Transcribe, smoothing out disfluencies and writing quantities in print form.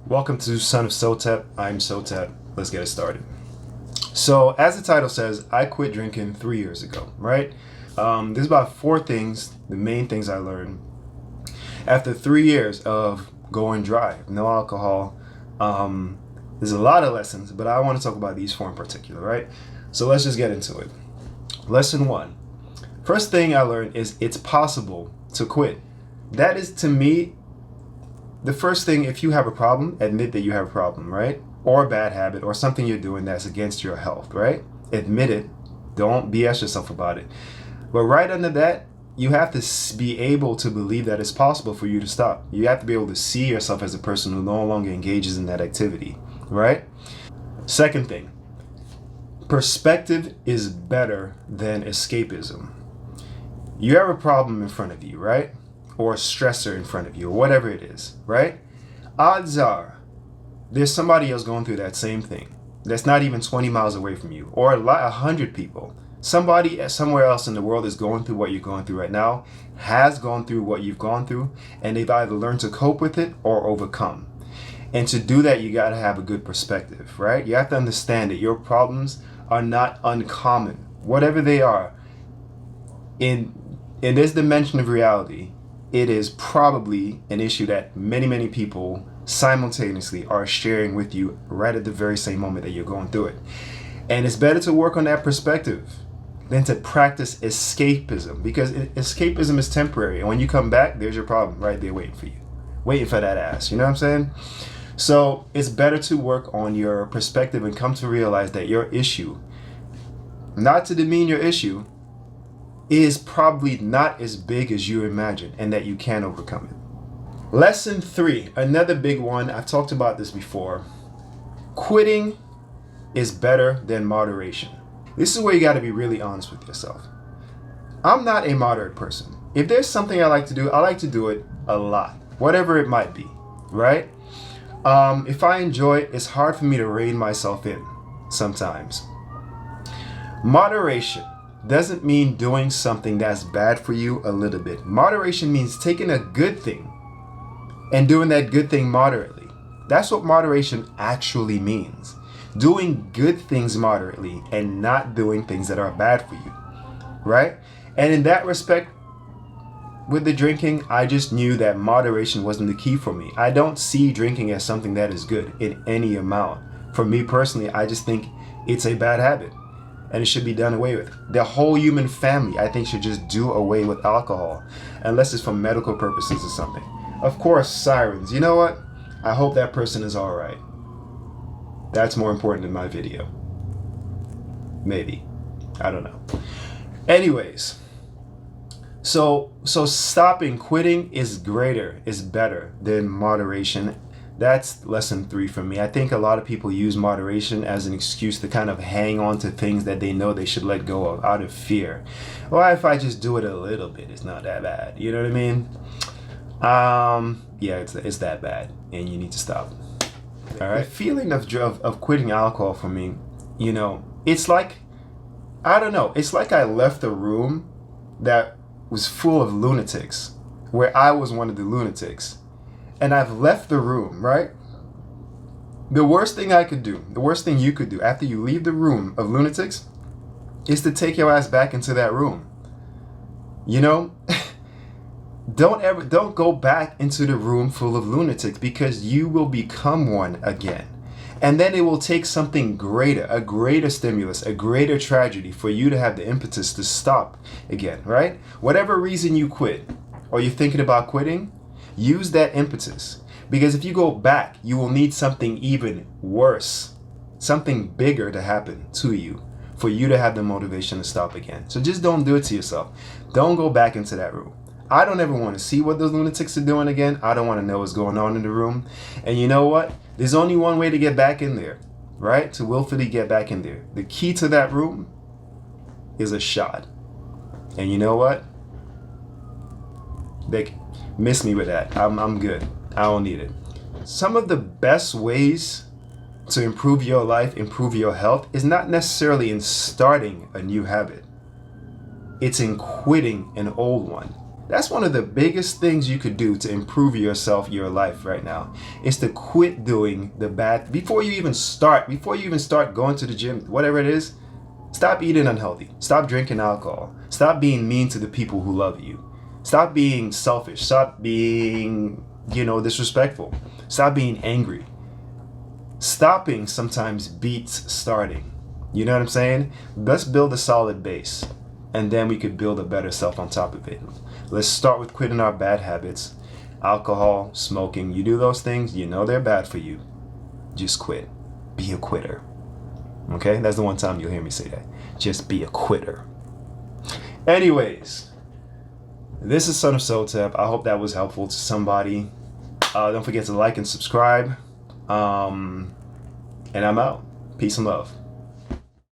Welcome to Son of Sotep. I'm Sotep. Let's get it started. So, as the title says, I quit drinking 3 years ago, right? There's about 4 things, the main things I learned after 3 years of going dry, no alcohol. There's a lot of lessons, but I want to talk about these 4 in particular, right? So let's just get into it. Lesson 1. First thing I learned is it's possible to quit. That is, to me, the first thing. If you have a problem, admit that you have a problem, right? Or a bad habit or something you're doing that's against your health, right? Admit it. Don't BS yourself about it. But right under that, you have to be able to believe that it's possible for you to stop. You have to be able to see yourself as a person who no longer engages in that activity, right? Second thing, perspective is better than escapism. You have a problem in front of you, right? Or a stressor in front of you, or whatever it is, right? Odds are there's somebody else going through that same thing that's not even 20 miles away from you, or 100 people. Somebody somewhere else in the world is going through what you're going through right now, has gone through what you've gone through, and they've either learned to cope with it or overcome. And to do that, you got to have a good perspective, right? You have to understand that your problems are not uncommon, whatever they are. In this dimension of reality, it is probably an issue that many people simultaneously are sharing with you right at the very same moment that you're going through it. And it's better to work on that perspective than to practice escapism, because escapism is temporary. And when you come back, there's your problem right there waiting for you, waiting for that ass. You know what I'm saying? So it's better to work on your perspective and come to realize that your issue, not to demean your issue, is probably not as big as you imagine and that you can overcome it. Lesson 3, another big one. I've talked about this before. Quitting is better than moderation. This is where you got to be really honest with yourself. I'm not a moderate person. If there's something I like to do, I like to do it a lot, whatever it might be, right? If I enjoy it, it's hard for me to rein myself in sometimes. Moderation doesn't mean doing something that's bad for you a little bit. Moderation means taking a good thing and doing that good thing moderately. That's what moderation actually means. Doing good things moderately and not doing things that are bad for you, right? And in that respect, with the drinking, I just knew that moderation wasn't the key for me. I don't see drinking as something that is good in any amount. For me personally, I just think it's a bad habit and it should be done away with. The whole human family, I think, should just do away with alcohol, unless it's for medical purposes or something. Of course, sirens. You know what? I hope that person is all right. That's more important than my video. Maybe. I don't know. Anyways, so stopping, quitting is better than moderation. That's lesson 3 for me. I think a lot of people use moderation as an excuse to kind of hang on to things that they know they should let go of out of fear. Well, if I just do it a little bit, it's not that bad. You know what I mean? Yeah, it's that bad, and you need to stop. All right. The feeling of quitting alcohol for me, you know, it's like, I don't know. It's like I left a room that was full of lunatics, where I was one of the lunatics. And I've left the room, right? The worst thing I could do, the worst thing you could do after you leave the room of lunatics is to take your ass back into that room. You know? Don't go back into the room full of lunatics, because you will become one again. And then it will take something greater, a greater stimulus, a greater tragedy for you to have the impetus to stop again, right? Whatever reason you quit or you're thinking about quitting, use that impetus, because if you go back, you will need something even worse, something bigger to happen to you for you to have the motivation to stop again. So just don't do it to yourself. Don't go back into that room. I don't ever want to see what those lunatics are doing again. I don't want to know what's going on in the room. And you know what? There's only one way to get back in there, right? To willfully get back in there. The key to that room is a shot. And you know what? They miss me with that. I'm good. I don't need it. Some of the best ways to improve your life, improve your health, is not necessarily in starting a new habit. It's in quitting an old one. That's one of the biggest things you could do to improve yourself, your life right now, is to quit doing the bad before you even start going to the gym, whatever it is. Stop eating unhealthy. Stop drinking alcohol. Stop being mean to the people who love you. Stop being selfish. Stop being, disrespectful. Stop being angry. Stopping sometimes beats starting. You know what I'm saying? Let's build a solid base, and then we could build a better self on top of it. Let's start with quitting our bad habits. Alcohol, smoking. You do those things, they're bad for you. Just quit. Be a quitter. Okay? That's the one time you'll hear me say that. Just be a quitter. Anyways, this is Son of Sotep. I hope that was helpful to somebody. Don't forget to like and subscribe. And I'm out. Peace and love.